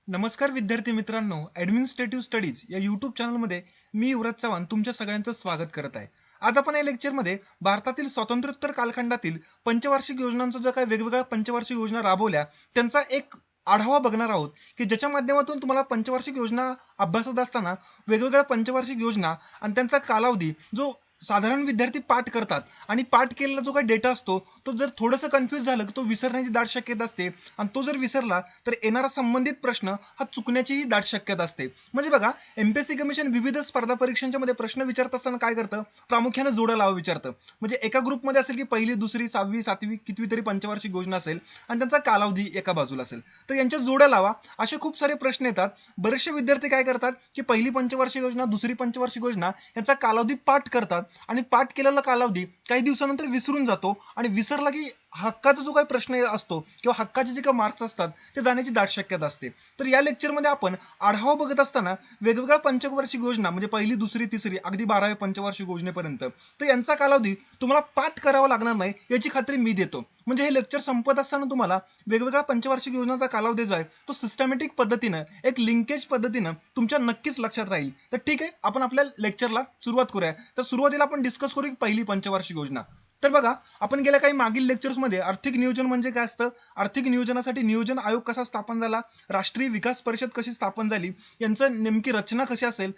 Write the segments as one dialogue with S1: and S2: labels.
S1: नमस्कार विद्यार्थी मित्रांनो, ॲडमिनिस्ट्रेटिव्ह स्टडीज या यूट्यूब चॅनलमध्ये मी युवराज चव्हाण तुमच्या सगळ्यांचं स्वागत करत आहे. आज आपण या लेक्चरमध्ये भारतातील स्वातंत्र्योत्तर कालखंडातील पंचवार्षिक योजनांचा जो काही वेगवेगळ्या पंचवार्षिक योजना राबवल्या त्यांचा एक आढावा बघणार आहोत की ज्याच्या माध्यमातून तुम्हाला पंचवार्षिक योजना अभ्यासत असताना वेगवेगळ्या पंचवार्षिक योजना आणि त्यांचा कालावधी जो साधारण विद्यार्थी पाठ करतात आणि पाठ केलेला जो काही डेटा असतो तो जर थोडंसं कन्फ्यूज झालं की तो विसरण्याची दाट शक्यता असते आणि तो जर विसरला तर येणारा संबंधित प्रश्न हा चुकण्याचीही दाट शक्यता असते. म्हणजे बघा, एमपीएससी कमिशन विविध स्पर्धा परीक्षांच्या मध्ये प्रश्न विचारत असताना काय करतं, प्रामुख्याने जोडा लावा विचारतं. म्हणजे एका ग्रुपमध्ये असेल की पहिली दुसरी सहावी सातवी कितवी तरी पंचवार्षिक योजना असेल आणि त्यांचा कालावधी एका बाजूला असेल तर यांच्या जोड्या लावा असे खूप सारे प्रश्न येतात. बरेचसे विद्यार्थी काय करतात की पहिली पंचवार्षिक योजना दुसरी पंचवार्षिक योजना यांचा कालावधी पाठ करतात आणि पाठ केलेला कालावधी काही दिवसानंतर विसरून जातो आणि विसरला की हक्काचा जो काही प्रश्न असतो किंवा हक्काचे जे काही मार्क्स असतात ते जाण्याची दाट शक्यता असते. तर या लेक्चरमध्ये आपण आढावा बघत असताना वेगवेगळ्या पंचवार्षिक योजना म्हणजे पहिली दुसरी तिसरी अगदी 12व्या पंचवार्षिक योजनेपर्यंत तर यांचा कालावधी तुम्हाला पाठ करावा लागणार नाही याची खात्री मी देतो. म्हणजे हे लेक्चर संपत असताना तुम्हाला वेगवेगळ्या पंचवार्षिक योजनांचा कालावधी जो आहे तो सिस्टमॅटिक पद्धतीनं एक लिंकेज पद्धतीनं तुमच्या नक्कीच लक्षात राहील. तर ठीक आहे, आपण आपल्या लेक्चरला सुरुवात करूया. तर सुरुवातीला आपण डिस्कस करू पहिली पंचवार्षिक योजना. तर बघा, आपण गेल्या काही मागील लेक्चर्समध्ये आर्थिक नियोजन म्हणजे काय असतं, आर्थिक नियोजनासाठी नियोजन आयोग कसा स्थापन झाला, राष्ट्रीय विकास परिषद कशी स्थापन झाली, यांचं नेमकी रचना कशी असेल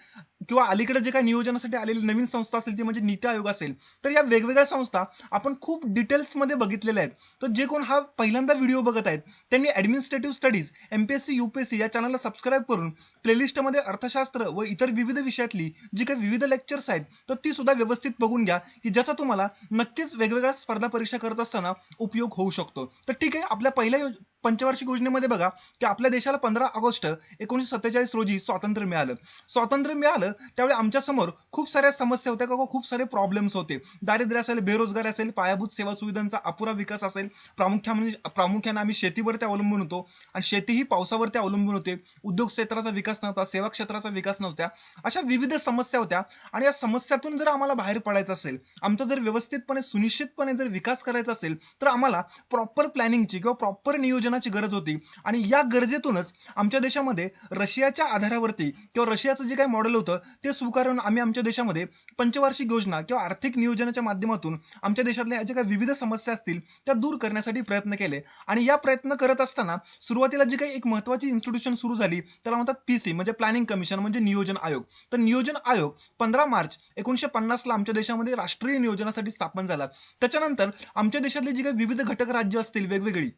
S1: किंवा अलीकडे जे काही नियोजनासाठी आलेली नवीन संस्था असेल ती म्हणजे नीती आयोग असेल, तर या वेगवेगळ्या संस्था आपण खूप डिटेल्समध्ये बघितलेल्या आहेत. तर जे कोण हा पहिल्यांदा व्हिडिओ बघत आहेत त्यांनी ॲडमिनिस्ट्रेटिव्ह स्टडीज एमपीएससी यूपीएससी या चॅनलला सबस्क्राईब करून प्लेलिस्टमध्ये अर्थशास्त्र व इतर विविध विषयातली जी काही विविध लेक्चर्स आहेत तर ती सुद्धा व्यवस्थित बघून घ्या की ज्याचा तुम्हाला नक्कीच वेगवेगळ्या स्पर्धा परीक्षा करत असताना उपयोग होऊ शकतो. तर ठीक आहे, आपल्या पहिल्या पंचवार्षिक योजनेमध्ये बघा की आपल्या देशाला 15 ऑगस्ट 1947 रोजी स्वातंत्र्य मिळालं. स्वातंत्र्य मिळालं त्यावेळी आमच्या समोर खूप साऱ्या समस्या होत्या किंवा खूप सारे प्रॉब्लेम्स होते. दारिद्र्य असेल, बेरोजगारी असेल, पायाभूत सेवा सुविधांचा अपुरा विकास असेल, प्रामुख्याने आम्ही शेतीवरती अवलंबून होतो आणि शेतीही पावसावरती अवलंबून होते. उद्योग क्षेत्राचा विकास नव्हता, सेवा क्षेत्राचा विकास नव्हता, अशा विविध समस्या होत्या. आणि या समस्यातून जर आम्हाला बाहेर पडायचं असेल, आमचा जर व्यवस्थितपणे सुनिश्चितपणे जर विकास करायचा असेल तर आम्हाला प्रॉपर प्लॅनिंगची किंवा प्रॉपर नियोजनाची गरज होती. आणि या गरजेतूनच आमच्या देशामध्ये रशियाच्या आधारावरती किंवा रशियाचं जे काही मॉडेल होतं ते स्वीकारून आम्ही आमच्या देशामध्ये पंचवार्षिक योजना किंवा आर्थिक नियोजनाच्या माध्यमातून आमच्या देशातल्या ज्या काही विविध समस्या असतील त्या दूर करण्यासाठी प्रयत्न केले. आणि या प्रयत्न करत असताना सुरुवातीला जी काही एक महत्त्वाची इन्स्टिट्यूशन सुरू झाली त्याला म्हणतात पीसी म्हणजे प्लॅनिंग कमिशन म्हणजे नियोजन आयोग. तर नियोजन आयोग 15 मार्च 1950ला आमच्या देशामध्ये राष्ट्रीय नियोजनासाठी स्थापन झाला. त्याच्यानंतर आमच्या देशातली जी काही विविध घटक राज्य असतील वेगवेगळी,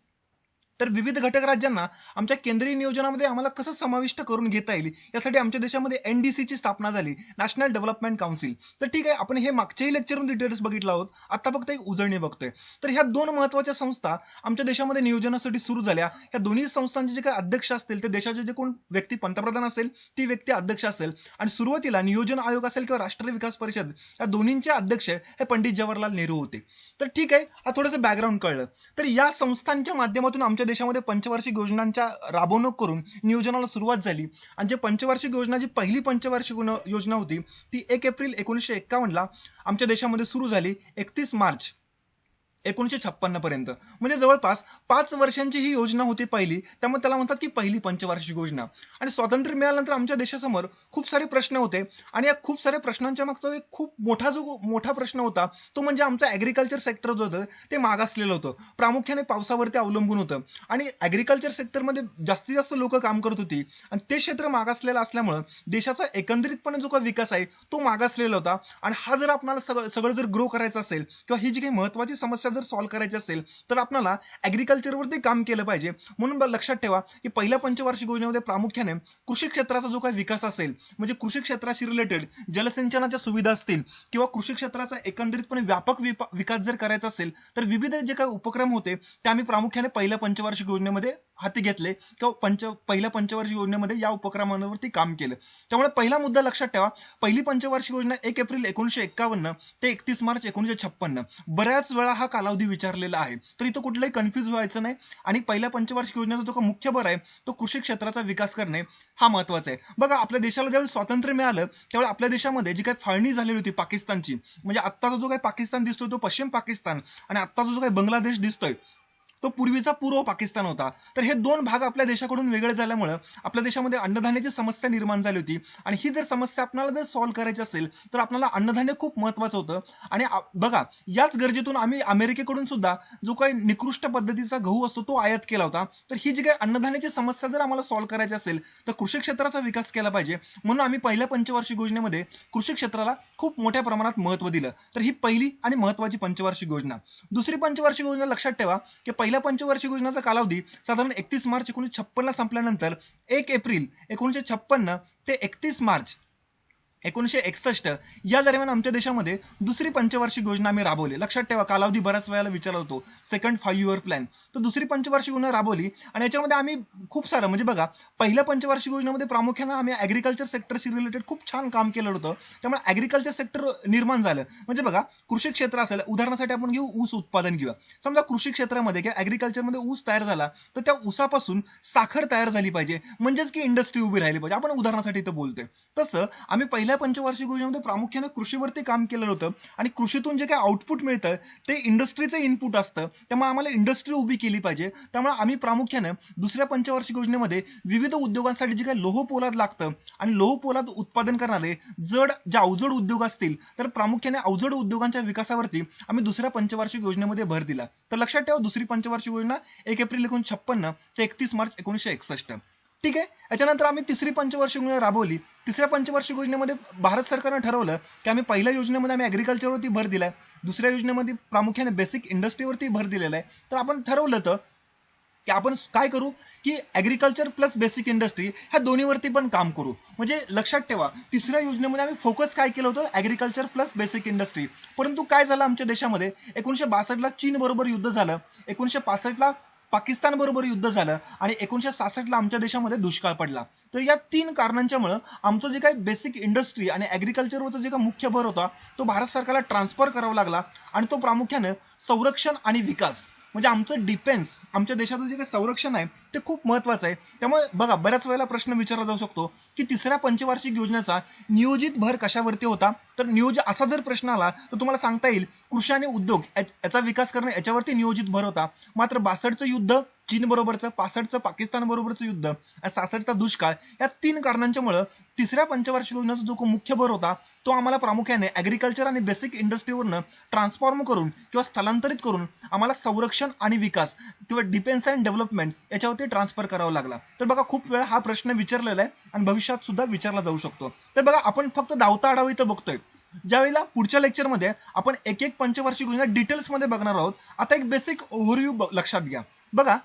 S1: तर विविध घटक राज्यांना आमच्या केंद्रीय नियोजनामध्ये आम्हाला कसं समाविष्ट करून घेता येईल यासाठी आमच्या देशामध्ये एनडीसीची स्थापना झाली, नॅशनल डेव्हलपमेंट काउन्सिल. तर ठीक आहे, आपण हे मागच्याही लेक्चरमध्ये डिटेल्स बघितलं आहोत, आता फक्त एक उजळणी बघतोय. तर ह्या दोन महत्त्वाच्या संस्था आमच्या देशामध्ये नियोजनासाठी सुरू झाल्या. ह्या दोन्ही संस्थांचे जे काही अध्यक्ष असतील ते देशाचे जे कोण व्यक्ती पंतप्रधान असेल ती व्यक्ती अध्यक्ष असेल. आणि सुरुवातीला नियोजन आयोग असेल किंवा राष्ट्रीय विकास परिषद या दोन्हींचे अध्यक्ष हे पंडित जवाहरलाल नेहरू होते. तर ठीक आहे, हा थोडंसं बॅकग्राऊंड कळलं. तर या संस्थांच्या माध्यमातून आमच्या देशामध्ये पंचवार्षिक योजनांच्या राबवणूक करून नियोजनाला सुरुवात झाली. आणि जे पंचवार्षिक योजना जी पहिली पंचवार्षिक योजना होती ती 1 एप्रिल 1951ला आमच्या देशामध्ये सुरू झाली 31 मार्च 1956 पर्यंत. म्हणजे जवळपास 5 वर्षांची ही योजना होती पहिली, त्यामुळे त्याला म्हणतात की पहिली पंचवार्षिक योजना. आणि स्वातंत्र्य मिळाल्यानंतर आमच्या देशासमोर खूप सारे प्रश्न होते आणि या खूप साऱ्या प्रश्नांच्या मागचा एक खूप मोठा प्रश्न होता तो म्हणजे आमचं ॲग्रिकल्चर सेक्टर जो होतं ते मागासलेलं होतं, प्रामुख्याने पावसावरती अवलंबून होतं. आणि ॲग्रिकल्चर सेक्टरमध्ये जास्तीत जास्त लोक काम करत होती आणि ते क्षेत्र मागासलेलं असल्यामुळं देशाचा एकंदरीतपणे जो काही विकास आहे तो मागासलेला होता. आणि हा जर आपल्याला सगळं जर ग्रो करायचं असेल किंवा ही जी काही महत्त्वाची समस्या जर सॉल्व्ह करायची असेल तर आपल्याला ॲग्रिकल्चरवरती काम केलं पाहिजे. म्हणून लक्षात ठेवा की पहिल्या पंचवार्षिक योजनेमध्ये प्रामुख्याने कृषी क्षेत्राचा जो काही विकास असेल म्हणजे कृषी क्षेत्राशी रिलेटेड जलसिंचनाच्या सुविधा असतील किंवा कृषी क्षेत्राचा एकंदरीतपणे व्यापक विकास जर करायचा असेल तर विविध जे काही उपक्रम होते ते आम्ही प्रामुख्याने पहिल्या पंचवार्षिक योजनेमध्ये हाती घेतले किंवा पहिल्या पंचवार्षिक योजनेमध्ये या उपक्रमांवरती काम केलं. त्यामुळे पहिला मुद्दा लक्षात ठेवा, पहिली पंचवार्षिक योजना 1 एप्रिल 1951 ते 31 मार्च 1956, बऱ्याच वेळा हा कालावधी विचारलेला आहे. तर इथं कुठलंही कन्फ्यूज व्हायचं नाही. आणि पहिल्या पंचवार्षिक योजनेचा जो मुख्य भर आहे तो कृषी क्षेत्राचा विकास करणे हा महत्त्वाचा आहे. बघा, आपल्या देशाला ज्यावेळी स्वातंत्र्य मिळालं त्यावेळी आपल्या देशामध्ये जी काही फाळणी झालेली होती पाकिस्तानची, म्हणजे आत्ताचा जो काही पाकिस्तान दिसतोय तो पश्चिम पाकिस्तान आणि आत्ताचा जो काही बांगलादेश दिसतोय तो पूर्वीचा पूर्व पाकिस्तान होता. तर हे दोन भाग आपल्या देशाकडून वेगळे झाल्यामुळं आपल्या देशामध्ये अन्नधान्याची समस्या निर्माण झाली होती. आणि ही जर समस्या आपल्याला जर सॉल्व्ह करायची असेल तर आपल्याला अन्नधान्य खूप महत्त्वाचं होतं. आणि बघा, याच गरजेतून आम्ही अमेरिकेकडून सुद्धा जो काही निकृष्ट पद्धतीचा गहू असतो तो आयात केला होता. तर ही जी काही अन्नधान्याची समस्या जर आम्हाला सॉल्व्ह करायची असेल तर कृषी क्षेत्राचा विकास केला पाहिजे. म्हणून आम्ही पहिल्या पंचवार्षिक योजनेमध्ये कृषी क्षेत्राला खूप मोठ्या प्रमाणात महत्त्व दिलं. तर ही पहिली आणि महत्त्वाची पंचवार्षिक योजना. दुसरी पंचवार्षिक योजना लक्षात ठेवा की पहिल्या पंचवार्षिक योजनेचा कालावधी साधारण 31 मार्च 1956 संपल्यानंतर 1 एप्रिल 1956 ते 31 मार्च 1961 या दरम्यान आमच्या देशामध्ये दुसरी पंचवार्षिक योजना आम्ही राबवली. लक्षात ठेवा, कालावधी बऱ्याच वेळेला विचारला होतो, सेकंड 5 इयर प्लॅन. तर दुसरी पंचवार्षिक योजना राबवली आणि याच्यामध्ये आम्ही खूप सारं म्हणजे बघा, पहिल्या पंचवार्षिक योजनेमध्ये प्रामुख्याने आम्ही ॲग्रिकल्चर सेक्टरशी रिलेटेड खूप छान काम केलं होतं. त्यामुळे ॲग्रिकल्चर सेक्टर निर्माण झालं. म्हणजे बघा, कृषी क्षेत्र असेल, उदाहरणासाठी आपण घेऊ ऊस उत्पादन घेऊया. समजा कृषी क्षेत्रामध्ये किंवा ॲग्रिकल्चरमध्ये ऊस तयार झाला तर त्या ऊसापासून साखर तयार झाली पाहिजे, म्हणजेच की इंडस्ट्री उभी राहिली पाहिजे. आपण उदाहरणासाठी इथं बोलतोय. तसं आम्ही पहिल्या पंचवार्षिक योजनेमध्ये प्रामुख्याने कृषीवरती काम केलेलं होतं आणि कृषीतून जे काही आउटपुट मिळतं ते इंडस्ट्रीचं इनपुट असतं. त्यामुळे आम्हाला इंडस्ट्री उभी केली पाहिजे. त्यामुळे आम्ही प्रामुख्याने दुसऱ्या पंचवार्षिक योजनेमध्ये विविध उद्योगांसाठी जे काही लोह पोलाद लागतं आणि लोह पोलाद उत्पादन करणारे जे अवजड उद्योग असतील तर प्रामुख्याने अवजड उद्योगांच्या विकासावरती आम्ही दुसऱ्या पंचवार्षिक योजनेमध्ये भर दिला. तर लक्षात ठेवा, दुसरी पंचवार्षिक योजना 1 एप्रिल 1956 ते 31 मार्च 1961. ठीक आहे. याच्यानंतर आम्ही तिसरी पंचवार्षिक योजना राबवली. तिसऱ्या पंचवार्षिक योजनेमध्ये भारत सरकारनं ठरवलं की आम्ही पहिल्या योजनेमध्ये आम्ही ॲग्रिकल्चरवरती भर दिलाय, दुसऱ्या योजनेमध्ये प्रामुख्याने बेसिक इंडस्ट्रीवरती भर दिलेला आहे. तर आपण ठरवलं होतं की आपण काय करू की ॲग्रिकल्चर प्लस बेसिक इंडस्ट्री ह्या दोन्हीवरती पण काम करू. म्हणजे लक्षात ठेवा, तिसऱ्या योजनेमध्ये आम्ही फोकस काय केलं होतं, ॲग्रिकल्चर प्लस बेसिक इंडस्ट्री. परंतु काय झालं आमच्या देशामध्ये, 1962ला चीन बरोबर युद्ध झालं, 1965ला पाकिस्तान बरोबर युद्ध झालं आणि 1966ला आमच्या देशामध्ये दुष्काळ पडला. तर या 3 कारणांच्यामुळं आमचं जे काही बेसिक इंडस्ट्री आणि ॲग्रिकल्चरवरचा जे काही मुख्य भर होता तो भारत सरकारला ट्रान्सफर करावा लागला आणि तो प्रामुख्याने संरक्षण आणि विकास, म्हणजे आमचं डिफेन्स, आमच्या देशाचं जे काही संरक्षण आहे ते खूप महत्त्वाचं आहे. त्यामुळे बघा, बऱ्याच वेळेला प्रश्न विचारला जाऊ शकतो की तिसऱ्या पंचवार्षिक योजनेचा नियोजित भर कशावरती होता. तर असा जर प्रश्न आला तर तुम्हाला सांगता येईल कृषी आणि उद्योग याचा विकास करणं याच्यावरती नियोजित भर होता. मात्र 62चं युद्ध चीन बरोबरचं, 65चं पाकिस्तान बरोबरचं युद्ध आणि 66चा दुष्काळ या 3 कारणांच्यामुळं तिसऱ्या पंचवार्षिक योजनेचा जो मुख्य भर होता तो आम्हाला प्रामुख्याने ॲग्रिकल्चर आणि बेसिक इंडस्ट्रीवरनं ट्रान्सफॉर्म करून किंवा स्थलांतरित करून आम्हाला संरक्षण आणि विकास किंवा डिफेन्स अँड डेव्हलपमेंट याच्यावरती ट्रान्सफर करावा लागला. तर बघा, खूप वेळा हा प्रश्न विचारलेला आहे आणि भविष्यात सुद्धा विचारला जाऊ शकतो. तर बघा, आपण फक्त धावता आढावा इथं बघतोय. ज्यावेळेला पुढच्या लेक्चरमध्ये आपण एक एक पंचवार्षिक योजना डिटेल्समध्ये बघणार आहोत. आता एक बेसिक ओव्हरव्ह्यू लक्षात घ्या. बघा,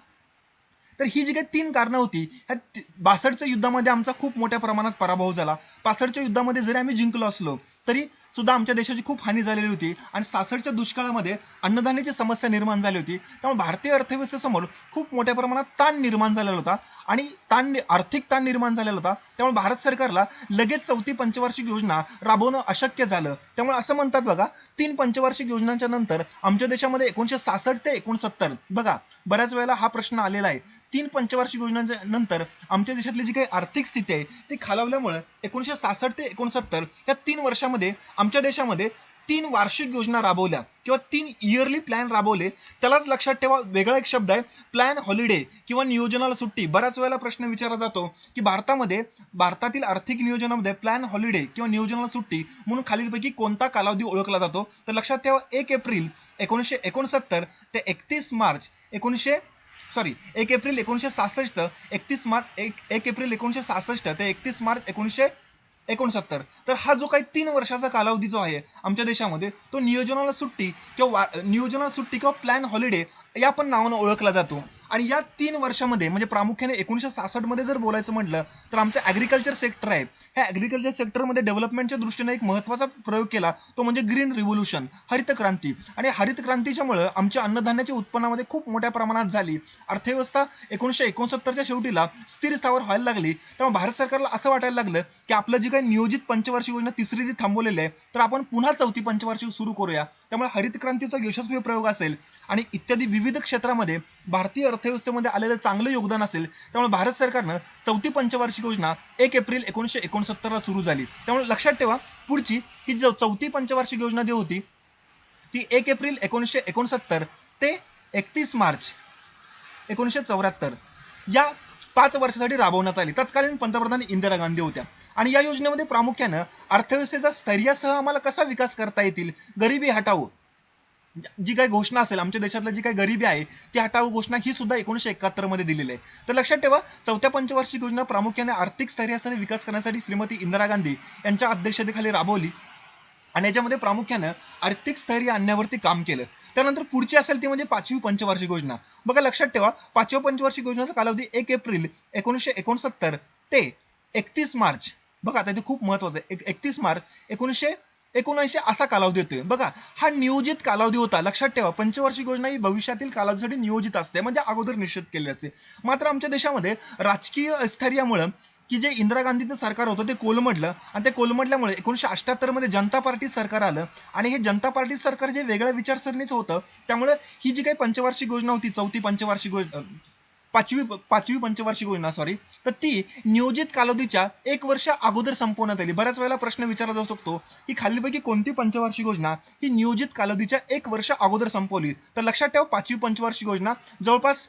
S1: तर ही जी काही 3 कारणं होती, ह्या 62च्या युद्धामध्ये आमचा खूप मोठ्या प्रमाणात पराभव झाला. 65च्या युद्धामध्ये जरी आम्ही जिंकलो असलो तरी सुद्धा आमच्या देशाची खूप हानी झालेली होती आणि 66च्या दुष्काळामध्ये अन्नधान्याची समस्या निर्माण झाली होती. त्यामुळे भारतीय अर्थव्यवस्थेसमोर खूप मोठ्या प्रमाणात ताण निर्माण झालेला होता आणि आर्थिक ताण निर्माण झालेला होता. त्यामुळे भारत सरकारला लगेच चौथी पंचवार्षिक योजना राबवणं अशक्य झालं. त्यामुळे असं म्हणतात बघा, 3 पंचवार्षिक योजनांच्या नंतर आमच्या देशामध्ये 1966 ते 69, बघा बऱ्याच वेळेला हा प्रश्न आलेला आहे, 3 पंचवार्षिक योजनांच्या नंतर आमच्या देशातली जी काही आर्थिक स्थिती आहे ती खालावल्यामुळे 1966 ते 69 या 3 वर्षामध्ये आमच्या देशामध्ये 3 वार्षिक योजना राबवल्या किंवा 3 इयरली प्लॅन राबवले. त्यालाच लक्षात ठेवा, वेगळा एक शब्द आहे प्लॅन हॉलिडे किंवा नियोजनाला सुट्टी. बऱ्याच वेळेला प्रश्न विचारला जातो की भारतातील आर्थिक नियोजनामध्ये प्लॅन हॉलिडे किंवा नियोजनाला सुट्टी म्हणून खालीलपैकी कोणता कालावधी ओळखला जातो. तर लक्षात ठेवा, 1 एप्रिल 1969 ते 31 मार्च 1 एप्रिल 1966, 1 एप्रिल 1966 ते 31 मार्च 1969. तर हा जो काही 3 वर्षाचा कालावधी जो आहे आमच्या देशामध्ये तो नियोजनाला सुट्टी किंवा प्लॅन हॉलिडे या पण नावानं ओळखला जातो. आणि या 3 वर्षामध्ये म्हणजे प्रामुख्याने 1966 मध्ये जर बोलायचं म्हटलं तर आमचं ॲग्रिकल्चर सेक्टर आहे, ह्या ॲग्रिकल्चर सेक्टरमध्ये डेव्हलपमेंटच्या दृष्टीने एक महत्त्वाचा प्रयोग केला तो म्हणजे ग्रीन रिव्होल्यूशन, हरित क्रांती. आणि हरित क्रांतीच्यामुळं आमच्या अन्नधान्याच्या उत्पन्नामध्ये खूप मोठ्या प्रमाणात झाली. अर्थव्यवस्था 1969च्या शेवटीला स्थिर स्थावर व्हायला लागली. त्यामुळे भारत सरकारला असं वाटायला लागलं की आपलं जी काही नियोजित पंचवार्षिक योजना तिसरी जी थांबवलेली आहे तर आपण पुन्हा चौथी पंचवार्षिक सुरू करूया. त्यामुळे हरित क्रांतीचा यशस्वी प्रयोग असेल आणि इत्यादी विविध क्षेत्रामध्ये भारतीय अर्थव्यवस्थेमध्ये आलेलं चांगलं योगदान असेल. त्यामुळे भारत सरकारनं चौथी पंचवार्षिक योजना 1 एप्रिल 1969ला सुरू झाली. त्यामुळे लक्षात ठेवा, पुढची की जो चौथी पंचवार्षिक योजना जी होती ती 1 एप्रिल 1969 ते 31 मार्च 1974 या 5 वर्षासाठी राबवण्यात आली. तत्कालीन पंतप्रधान इंदिरा गांधी होत्या आणि या योजनेमध्ये प्रामुख्यानं अर्थव्यवस्थेचा स्थैर्यासह आम्हाला कसा विकास करता येतील, गरिबी हटाओ जी काही घोषणा असेल, आमच्या देशातली जी काही गरिबी आहे ती हटाओ घोषणा ही सुद्धा 1971 मध्ये दिलेली आहे. तर लक्षात ठेवा, चौथ्या पंचवार्षिक योजना प्रामुख्याने आर्थिक स्थैर्यासह विकास करण्यासाठी श्रीमती इंदिरा गांधी यांच्या अध्यक्षतेखाली राबवली आणि याच्यामध्ये प्रामुख्यानं आर्थिक स्थैर्य आणण्यावरती काम केलं. त्यानंतर पुढची असेल ती म्हणजे 5वी पंचवार्षिक योजना. बघा लक्षात ठेवा, 5व्या पंचवार्षिक योजनेचा कालावधी 1 एप्रिल 1969 ते 31 मार्च, बघा आता ते खूप महत्वाचं आहे, 31 मार्च 1979 असा कालावधी येतोय. बघा हा नियोजित कालावधी होता. लक्षात ठेवा, पंचवार्षिक योजना ही भविष्यातील कालावधीसाठी नियोजित असते, म्हणजे अगोदर निश्चित केली असते. मात्र आमच्या देशामध्ये राजकीय अस्थैर्यामुळे की जे इंदिरा गांधीचं सरकार होतं ते कोलमडलं आणि ते कोलमडल्यामुळे 1978 मध्ये जनता पार्टी सरकार आलं आणि हे जनता पार्टी सरकार जे वेगळ्या विचारसरणीचं होतं त्यामुळे ही जी काही पंचवार्षिक योजना होती, चौथी पंचवार्षिक योजना, पाचवी पंचवार्षिक योजना तर ती नियोजित कालावधीच्या 1 वर्ष अगोदर संपवण्यात आली. बऱ्याच वेळेला प्रश्न विचारला जाऊ शकतो की खालीलपैकी कोणती पंचवार्षिक योजना ही नियोजित कालावधीच्या 1 वर्ष अगोदर संपवली. तर लक्षात ठेवा, 5वी पंचवार्षिक योजना जवळपास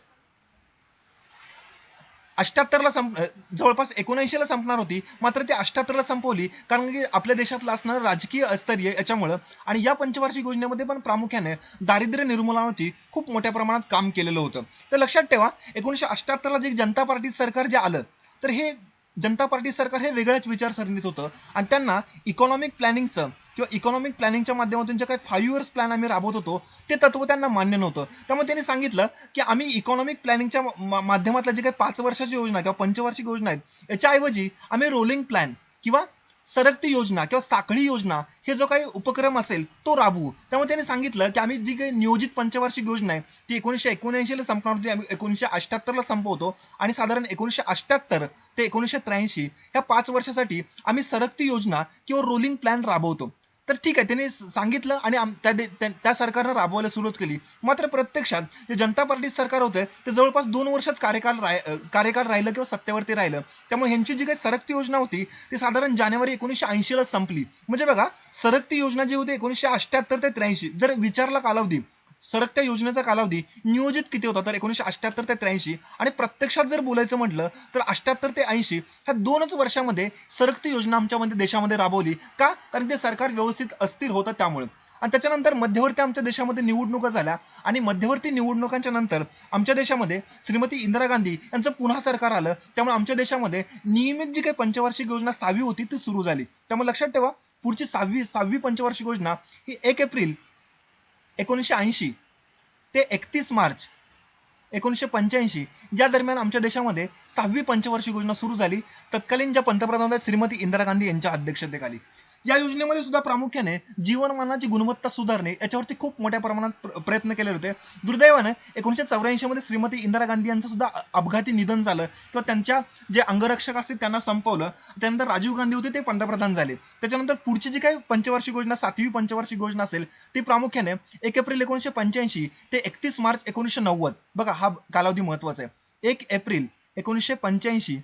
S1: 78ला जवळपास 79ला संपणार होती, मात्र ती 78ला संपवली कारण की आपल्या देशातलं असणारं राजकीय अस्थैर्य याच्यामुळं. आणि या पंचवार्षिक योजनेमध्ये पण प्रामुख्याने दारिद्र्य निर्मूलनावरती खूप मोठ्या प्रमाणात काम केलेलं होतं. तर लक्षात ठेवा, 1978ला जे जनता पार्टी सरकार जे आलं तर हे जनता पार्टी सरकार हे वेगळ्याच विचारसरणीत होतं आणि त्यांना इकॉनॉमिक प्लॅनिंगचं किंवा इकॉनॉमिक प्लॅनिंगच्या माध्यमातून जे काही 5 इयर्स प्लॅन आम्ही राबवत होतो ते तत्व त्यांना मान्य नव्हतं. त्यामुळे त्यांनी सांगितलं की आम्ही इकॉनॉमिक प्लॅनिंगच्या माध्यमातल्या जे काही 5 वर्षाची योजना किंवा पंचवार्षिक योजना आहेत याच्याऐवजी आम्ही रोलिंग प्लॅन किंवा सरकती योजना किंवा साखळी योजना हे जो काही उपक्रम असेल तो राबवू. त्यामुळे त्यांनी सांगितलं की आम्ही जी काही नियोजित पंचवार्षिक योजना आहे ती 1979ला संपणार होती, आम्ही 1978ला संपवतो आणि साधारण 1978 ते 1983 या 5 वर्षासाठी आम्ही सरकती योजना किंवा रोलिंग प्लॅन राबवतो. तर ठीक आहे, त्यांनी सांगितलं आणि त्या सरकारनं राबवायला सुरुवात केली. मात्र प्रत्यक्षात जे जनता पार्टी सरकार होतं ते जवळपास 2 वर्षच कार्यकाल राहिलं किंवा सत्तेवरती राहिलं. त्यामुळे ह्यांची जी काही सरकती योजना होती ती साधारण जानेवारी 1980ला संपली. म्हणजे बघा, सरकती योजना जी होती 1978 ते 83, जर विचारला कालावधी सरकत्या योजनेचा कालावधी नियोजित किती होता तर 1978 ते 83 आणि प्रत्यक्षात जर बोलायचं म्हटलं तर 78 ते 80 ह्या 2च वर्षामध्ये सरकती योजना आमच्या देशामध्ये राबवली. का? कारण ते सरकार व्यवस्थित अस्थिर होतं त्यामुळे. आणि त्याच्यानंतर मध्यवर्ती आमच्या देशामध्ये निवडणुका झाल्या आणि मध्यवर्ती निवडणुकांच्या नंतर आमच्या देशामध्ये श्रीमती इंदिरा गांधी यांचं पुन्हा सरकार आलं. त्यामुळे आमच्या देशामध्ये नियमित जी काही पंचवार्षिक योजना 6वी होती ती सुरू झाली. त्यामुळे लक्षात ठेवा, पुढची 6वी पंचवार्षिक योजना ही 1 एप्रिल 1980 ते 31 मार्च 1985 या दरम्यान आमच्या देशामध्ये 6वी पंचवार्षिक योजना सुरू झाली, तत्कालीन ज्या पंतप्रधान श्रीमती इंदिरा गांधी यांच्या अध्यक्षतेखाली. या योजनेमध्ये सुद्धा प्रामुख्याने जीवनमानाची गुणवत्ता सुधारणे याच्यावरती खूप मोठ्या प्रमाणात प्रयत्न केले होते. दुर्दैवानं 1984 मध्ये श्रीमती इंदिरा गांधी यांचं सुद्धा अपघाती निधन झालं किंवा त्यांच्या जे अंगरक्षक असतील त्यांना संपवलं. त्यानंतर राजीव गांधी होते ते पंतप्रधान झाले. त्याच्यानंतर पुढची जी काही पंचवार्षिक योजना 7वी पंचवार्षिक योजना असेल ती प्रामुख्याने 1 एप्रिल 1985 ते 31 मार्च 1990. बघा हा कालावधी महत्वाचा आहे. 1 एप्रिल 1985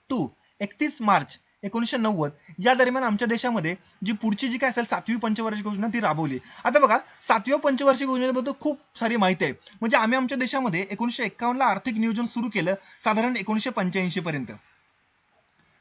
S1: टू 31 मार्च 1990 या दरम्यान आमच्या देशामध्ये जी पुढची जी काय असेल 7वी पंचवार्षिक योजना ती राबवली. आता बघा, 7व्या पंचवार्षिक योजनेबद्दल खूप सारी माहिती आहे. म्हणजे आम्ही आमच्या देशामध्ये 1951ला आर्थिक नियोजन सुरू केलं साधारण 1985 पर्यंत.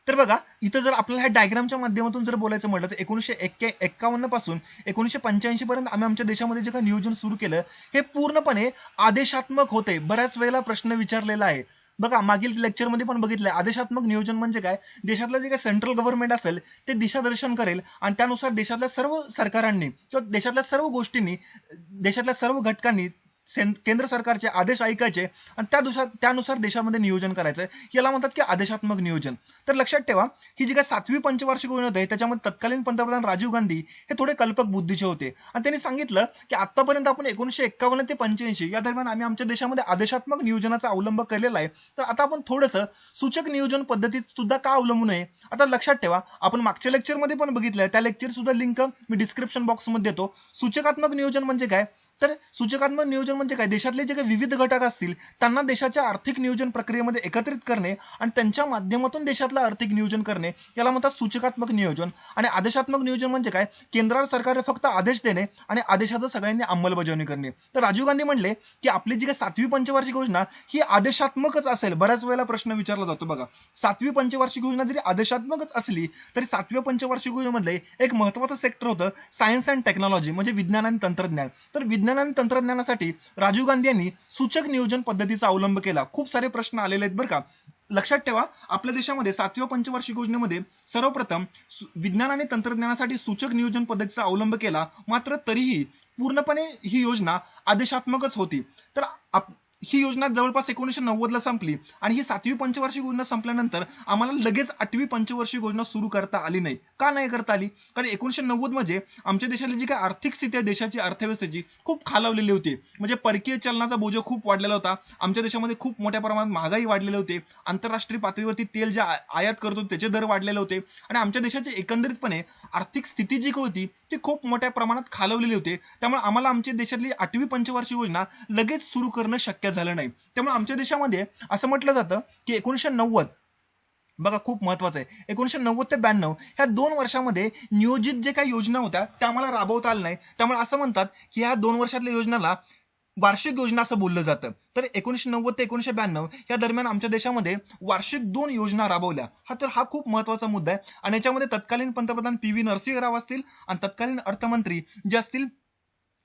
S1: तर बघा, इथं जर आपल्याला ह्या डायग्रामच्या माध्यमातून जर बोलायचं म्हटलं तर 1951 पासून 1985 पर्यंत आम्ही आमच्या देशामध्ये जे काही नियोजन सुरू केलं हे पूर्णपणे आदेशात्मक होते. बऱ्याच वेळेला प्रश्न विचारलेला आहे. बघा, मागील लेक्चरमध्ये पण बघितलंय, आदेशात्मक नियोजन म्हणजे काय? देशातलं जे काही सेंट्रल गव्हर्नमेंट असेल ते दिशादर्शन करेल आणि त्यानुसार देशातल्या सर्व सरकारांनी किंवा देशातल्या सर्व गोष्टींनी, देशातल्या सर्व घटकांनी केंद्र सरकारचे आदेश ऐकायचे आणि त्यानुसार देशामध्ये नियोजन करायचं. याला म्हणतात की आदेशात्मक नियोजन. तर लक्षात ठेवा, ही जी काय 7वी पंचवार्षिक योजना आहे त्याच्यामध्ये तत्कालीन पंतप्रधान राजीव गांधी हे थोडे कल्पक बुद्धीचे होते आणि त्यांनी सांगितलं की आतापर्यंत आपण 1951 ते 85 या दरम्यान आम्ही आमच्या देशामध्ये आदेशात्मक नियोजनाचा अवलंब केलेला आहे, तर आता आपण थोडंसं सूचक नियोजन पद्धतीत सुद्धा का अवलंबू नये. आता लक्षात ठेवा, आपण मागच्या लेक्चरमध्ये पण बघितलंय, त्या लेक्चर सुद्धा लिंक मी डिस्क्रिप्शन बॉक्समध्ये देतो. सूचकात्मक नियोजन म्हणजे काय? तर सूचकात्मक नियोजन म्हणजे काय, देशातले जे काही विविध घटक असतील त्यांना देशाच्या आर्थिक नियोजन प्रक्रियेमध्ये एकत्रित करणे आणि त्यांच्या माध्यमातून देशातलं आर्थिक नियोजन करणे याला म्हणतात सूचकात्मक नियोजन. आणि आदेशात्मक नियोजन म्हणजे काय, केंद्र सरकारने फक्त आदेश देणे आणि आदेशाचं सगळ्यांनी अंमलबजावणी करणे. तर राजीव गांधी म्हणले की आपली जी काही 7वी पंचवार्षिक योजना ही आदेशात्मकच असेल. बऱ्याच वेळेला प्रश्न विचारला जातो बघा, 7वी पंचवार्षिक योजना जरी आदेशात्मकच असली तरी 7व्या पंचवार्षिक योजनेमध्ये एक महत्त्वाचं सेक्टर होतं सायन्स अँड टेक्नॉलॉजी, म्हणजे विज्ञान आणि तंत्रज्ञान. तर विज्ञान आणि तंत्रज्ञानासाठी राजीव गांधी यांनी सूचक नियोजन पद्धतीचा अवलंब केला. खूप सारे प्रश्न आलेले आहेत बरं का. लक्षात ठेवा, आपल्या देशामध्ये 7व्या पंचवार्षिक योजनेमध्ये सर्वप्रथम विज्ञान आणि तंत्रज्ञानासाठी सूचक नियोजन पद्धतीचा अवलंब केला. मात्र तरीही पूर्णपणे ही योजना आदेशात्मकच होती. तर ही योजना जवळपास 1990ला संपली आणि ही 7वी पंचवार्षिक योजना संपल्यानंतर आम्हाला लगेच 8वी पंचवार्षिक योजना सुरू करता आली नाही. का नाही करता आली? कारण 1990 मध्ये आमच्या देशाची जी काही आर्थिक स्थिती आहे देशाची अर्थव्यवस्थेची खूप खालावलेली होती. म्हणजे परकीय चलनाचा बोजा खूप वाढलेला होता. आमच्या देशामध्ये खूप मोठ्या प्रमाणात महागाई वाढलेली होती. आंतरराष्ट्रीय पातळीवरती तेल जे आयात करतो त्याचे दर वाढलेले होते आणि आमच्या देशाची एकंदरीतपणे आर्थिक स्थिती जी होती ती खूप मोठ्या प्रमाणात खालावलेली होती. त्यामुळे आम्हाला आमच्या देशातली 8वी पंचवार्षिक योजना लगेच सुरू करणं शक्य झालं नाही. त्यामुळे आमच्या देशामध्ये असं म्हटलं जातं की 1990, बघा खूप महत्वाचं आहे, 1990 ते 92 ह्या 2 वर्षामध्ये नियोजित जे काही योजना होत्या त्या आम्हाला राबवता आल्या नाही. त्यामुळे असं म्हणतात की ह्या 2 वर्षातल्या योजनाला वार्षिक योजना असं बोललं जातं. तर 1990 ते 1992 या दरम्यान आमच्या देशामध्ये वार्षिक 2 योजना राबवल्या. हा खूप महत्वाचा मुद्दा आहे. आणि याच्यामध्ये तत्कालीन पंतप्रधान PV नरसिंह राव असतील आणि तत्कालीन अर्थमंत्री जे असतील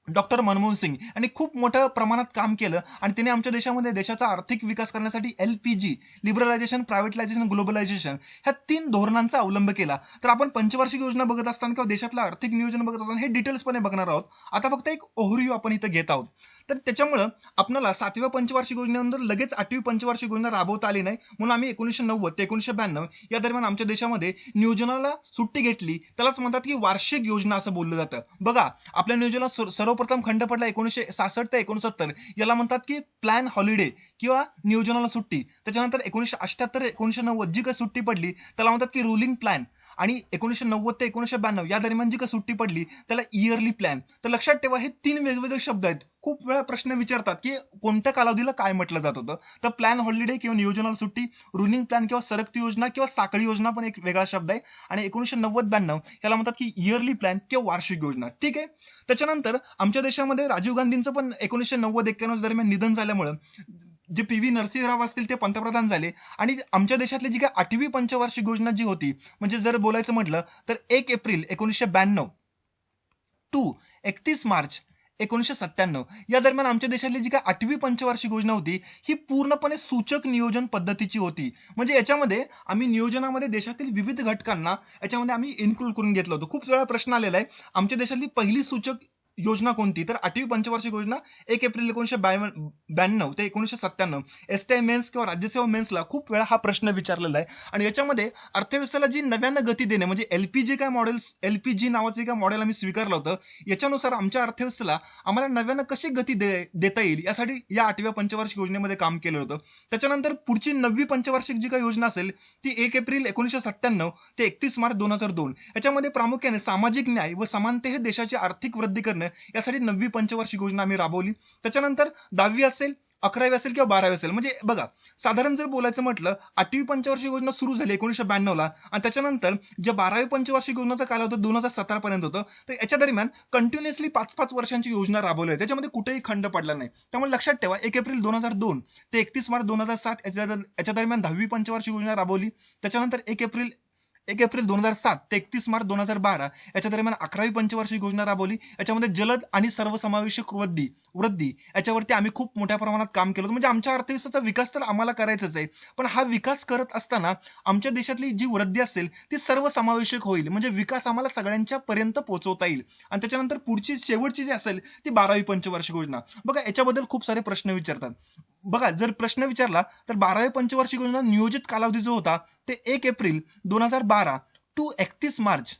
S1: डॉक्टर मनमोहन सिंग यांनी खूप मोठ्या प्रमाणात काम केलं आणि तिने आमच्या देशामध्ये देशाचा आर्थिक विकास करण्यासाठी LPG, लिबरलायझेशन, प्रायव्हेटायझेशन, ग्लोबलायझेशन ह्या 3 धोरणांचा अवलंब केला. तर आपण पंचवार्षिक योजना बघत असताना किंवा देशातलं आर्थिक नियोजन बघत असताना हे डिटेल्सपणे बघणार आहोत. आता फक्त एक ओव्हरव्ह्यू आपण इथं घेत आहोत. तर त्याच्यामुळं आपल्याला 7व्या पंचवार्षिक योजनेनंतर लगेच 8वी पंचवार्षिक योजना राबवता आली नाही. म्हणून आम्ही 1990 ते 1992 या दरम्यान आमच्या देशामध्ये नियोजनाला सुट्टी घेतली. त्यालाच म्हणतात की वार्षिक योजना असं बोललं जातं. बघा, आपल्या नियोजनाला सर्वप्रथम खंड पडला 1966 ते 69, याला म्हणतात की प्लॅन हॉलिडे किंवा नियोजनाला सुट्टी. त्याच्यानंतर 1978 1990 जी काही सुट्टी पडली त्याला म्हणतात की रुलिंग प्लॅन. आणि 1990 ते 1992 या दरम्यान जी काही सुट्टी पडली त्याला इयरली प्लॅन. तर लक्षात ठेवा, हे 3 वेगवेगळे शब्द आहेत. खूप वेळा प्रश्न विचारतात की कोणत्या कालावधीला काय म्हटलं जात होतं. तर प्लॅन हॉलिडे किंवा नियोजनाला सुट्टी, रुलिंग प्लॅन किंवा सरकती योजना किंवा साखळी योजना पण एक वेगळा शब्द आहे. आणि 1990-92 याला म्हणतात की इयरली प्लॅन किंवा वार्षिक योजना. ठीक आहे. त्याच्यानंतर आमच्या देशामध्ये राजीव गांधींचं पण 1990-91 दरम्यान निधन झाल्यामुळं जे PV नरसिंहराव असतील ते पंतप्रधान झाले. आणि आमच्या देशातली जी काही 8वी पंचवार्षिक योजना जी होती, म्हणजे जर बोलायचं म्हटलं तर 1 एप्रिल 1992 टू 31 मार्च 1997 या दरम्यान आमच्या देशातली जी काही 8वी पंचवार्षिक योजना होती ही पूर्णपणे सूचक नियोजन पद्धतीची होती. म्हणजे याच्यामध्ये आम्ही नियोजनामध्ये देशातील विविध घटकांना याच्यामध्ये आम्ही इन्क्लूड करून घेतलं होतं. खूप वेळा प्रश्न आलेला आहे, आमच्या देशातली पहिली सूचक योजना कोणती? तर 8वी पंचवार्षिक योजना 1 एप्रिल 1992 ते 1997. STI मेन्स किंवा राज्यसेवा मेन्सला खूप वेळा हा प्रश्न विचारलेला आहे. आणि याच्यामध्ये अर्थव्यवस्थेला जी नव्यानं गती देणे, म्हणजे LPG काय मॉडेल्स, LPG नावाचे काय मॉडेल आम्ही स्वीकारलं होतं. याच्यानुसार आमच्या अर्थव्यवस्थेला आम्हाला नव्यानं कशी गती देता येईल यासाठी या 8व्या पंचवार्षिक योजनेमध्ये काम केलं होतं. त्याच्यानंतर पुढची 9वी पंचवार्षिक जी काही योजना असेल ती 1 एप्रिल 1997 ते 31 मार्च 2002. याच्यामध्ये प्रामुख्याने सामाजिक न्याय व समानते हे देशाची आर्थिक वृद्धी करणे यासाठी 9वी पंचवार्षिक योजना आम्ही राबवली. त्याच्यानंतर 10वी असेल, 11वी असेल किंवा 12वी असेल, म्हणजे बघा साधारण जर बोलायचं म्हटलं 8वी पंचवार्षिक योजना सुरू झाली 1992ला आणि त्याच्यानंतर जे 12वी पंचवार्षिक योजनेचा कालावधी 2017 पर्यंत होतं. तर याच्या दरम्यान कंटिन्युअसली 5-5 वर्षांची योजना राबवली आहे. त्याच्यामध्ये कुठेही खंड पडला नाही. त्यामुळे लक्षात ठेवा, 1 एप्रिल 2002 ते 31 मार्च 2007 याच्या दरम्यान 10वी पंचवार्षिक योजना राबवली. त्याच्यानंतर 1 एप्रिल 2007 ते 31 मार्च 2012 याच्या दरम्यान 11वी पंचवार्षिक योजना राबवली. याच्यामध्ये जलद आणि सर्वसमावेशक वृद्धी याच्यावरती आम्ही खूप मोठ्या प्रमाणात काम केलं होतं. म्हणजे आमच्या अर्थव्यवस्थेचा विकास तर आम्हाला करायचाच आहे, पण हा विकास करत असताना आमच्या देशातली जी वृद्धी असेल ती सर्वसमावेशक होईल, म्हणजे विकास आम्हाला सगळ्यांच्या पर्यंत पोहोचवता येईल. आणि त्याच्यानंतर पुढची शेवटची जी असेल ती 12वी पंचवार्षिक योजना. बघा याच्याबद्दल खूप सारे प्रश्न विचारतात. बघा जर प्रश्न विचारला तर 12वी पंचवार्षिक योजना नियोजित कालावधी जो होता ते 1 एप्रिल 2012 टू 31 मार्च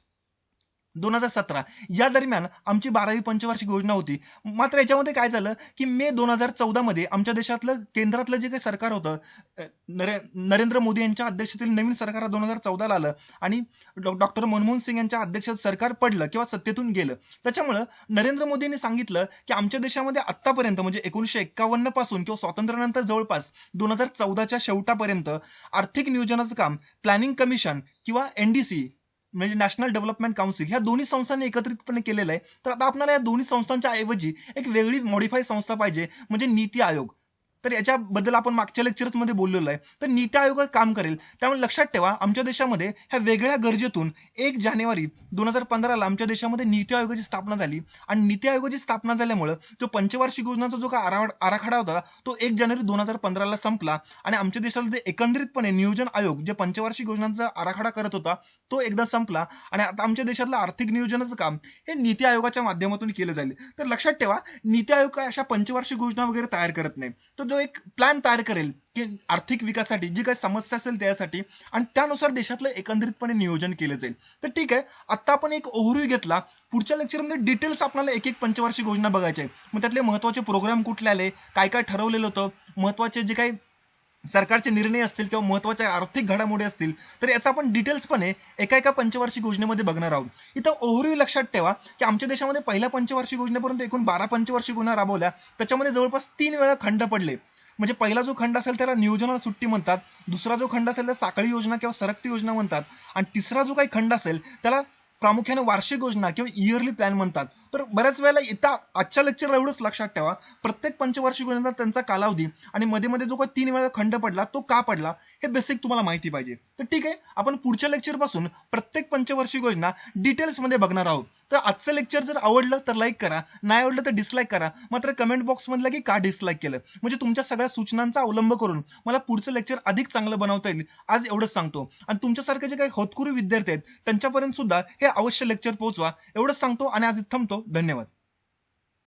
S1: 2017 या दरम्यान आमची 12वी पंचवार्षिक योजना होती. मात्र याच्यामध्ये काय झालं, की मे 2014 मध्ये आमच्या देशातलं केंद्रातलं जे काही सरकार होतं, अ, नरेंद्र मोदी यांच्या अध्यक्षतेतील नवीन सरकार 2014 ला आलं आणि डॉक्टर मनमोहन सिंग यांच्या अध्यक्षतेत सरकार पडलं किंवा सत्तेतून गेलं. त्याच्यामुळं नरेंद्र मोदींनी सांगितलं, की आमच्या देशामध्ये आत्तापर्यंत म्हणजे 1951 पासून किंवा स्वातंत्र्यानंतर जवळपास 2014च्या शेवटापर्यंत आर्थिक नियोजनाचं काम प्लॅनिंग कमिशन किंवा एनडीसी म्हणजे नॅशनल डेव्हलपमेंट काउन्सिल ह्या दोन्ही संस्थांनी एकत्रितपणे केलेलं आहे. तर आता आपल्याला या दोन्ही संस्थांच्या ऐवजी एक वेगळी मॉडिफाय संस्था पाहिजे, म्हणजे नीती आयोग. तर याच्याबद्दल आपण मागच्या लेक्चरमध्ये बोललेलो आहे. तर नीती आयोग काम करेल. त्यामुळे लक्षात ठेवा, आमच्या देशामध्ये ह्या वेगळ्या गरजेतून 1 जानेवारी 2015ला आमच्या देशामध्ये नीती आयोगाची स्थापना झाली आणि नीती आयोगाची स्थापना झाल्यामुळं जो पंचवार्षिक योजनांचा जो काय आराखडा होता तो 1 जानेवारी 2015ला संपला आणि आमच्या देशाला जे एकंदरीतपणे नियोजन आयोग जे पंचवार्षिक योजनांचा आराखडा करत होता तो एकदा संपला आणि आता आमच्या देशातलं आर्थिक नियोजनाचं काम हे नीती आयोगाच्या माध्यमातून केलं जाईल. तर लक्षात ठेवा, नीती आयोग काय अशा पंचवार्षिक योजना वगैरे तयार करत नाही. तो जो एक प्लॅन तयार करेल की आर्थिक विकासासाठी जी काही समस्या असेल त्यासाठी आणि त्यानुसार देशातलं एकंदरीतपणे नियोजन केलं जाईल. तर ठीक आहे, आता आपण एक ओव्हरव्ह्यू घेतला. पुढच्या लेक्चरमध्ये डिटेल्स आपल्याला एक एक पंचवार्षिक योजना बघायची आहे. मग त्यातले महत्त्वाचे प्रोग्राम कुठले आले, काय काय ठरवलेलं होतं, महत्त्वाचे जे काही सरकारचे निर्णय असतील किंवा महत्त्वाच्या आर्थिक घडामोडी असतील, तर याचा आपण डिटेल्सपणे एका एका पंचवार्षिक योजनेमध्ये बघणार आहोत. इथं ओव्हरव्ह्यू लक्षात ठेवा की आमच्या देशामध्ये पहिल्या पंचवार्षिक योजनेपर्यंत एकूण 12 पंचवार्षिक योजना राबवल्या. त्याच्यामध्ये जवळपास 3 वेळा खंड पडले. म्हणजे पहिला जो खंड असेल त्याला नियोजनाला सुट्टी म्हणतात, दुसरा जो खंड असेल त्याला साखळी योजना किंवा सरकती योजना म्हणतात आणि तिसरा जो काही खंड असेल त्याला प्रामुख्याने वार्षिक योजना किंवा इयरली प्लॅन म्हणतात. तर बऱ्याच वेळेला इथं आजच्या लेक्चरला एवढंच लक्षात ठेवा, प्रत्येक पंचवार्षिक योजनेचा त्यांचा कालावधी आणि मध्ये मध्ये जो काही 3 वेळा खंड पडला तो का पडला हे बेसिक तुम्हाला माहिती पाहिजे. तर ठीक आहे, आपण पुढच्या लेक्चरपासून प्रत्येक पंचवार्षिक योजना डिटेल्समध्ये बघणार आहोत. तर आजचं लेक्चर जर आवडलं तर लाईक करा, नाही आवडलं तर डिसलाईक करा. मात्र कमेंट बॉक्समधलं की का डिसलाईक केलं, म्हणजे तुमच्या सगळ्या सूचनांचा अवलंब करून मला पुढचं लेक्चर अधिक चांगलं बनवता येईल. आज एवढंच सांगतो आणि तुमच्यासारखे जे काही होतकरू विद्यार्थी आहेत त्यांच्यापर्यंत सुद्धा हे अवश्य लेक्चर पोहोचवा. एवढंच सांगतो आणि आज इथं थांबतो. धन्यवाद.